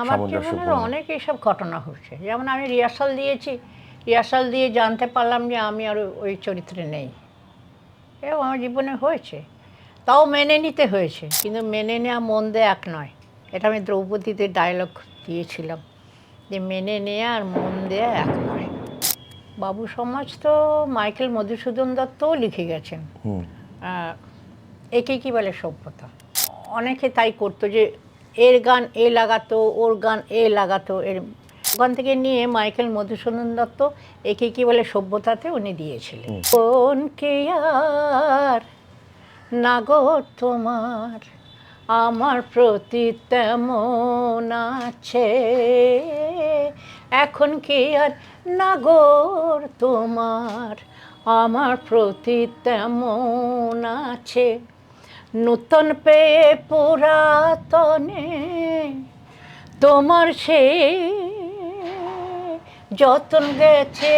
আমার জীবনের অনেক এইসব ঘটনা হচ্ছে, যেমন আমি রিহার্সাল দিয়েছি, রিহার্সাল দিয়ে জানতে পারলাম যে আমি আর ওই চরিত্রে নেই। এও আমার জীবনে হয়েছে, তাও মেনে নিতে হয়েছে। কিন্তু মেনে নেওয়া মন দেয়া এক নয়, এটা আমি দ্রৌপদীতে ডায়লগ দিয়েছিলাম যে মেনে নেওয়া আর মন দেয়া এক নয়। বাবু সমাজ তো মাইকেল মধুসূদন দত্তও লিখে গেছেন। একে কী বলে সভ্যতা। অনেকে তাই করতো যে এর গান এ লাগাতো, ওর গান এ লাগাতো, এর ওখান থেকে নিয়ে মাইকেল মধুসূদন দত্ত একে কী বলে সভ্যতাতে উনি দিয়েছিলেন। কোন কে আর নাগর তোমার আমার প্রতি তেমন আছে, এখন কি আর নাগর তোমার আমার প্রতি তেমন আছে, নূতন পেয়ে পুরাতনে তোমার সে যতন গেছে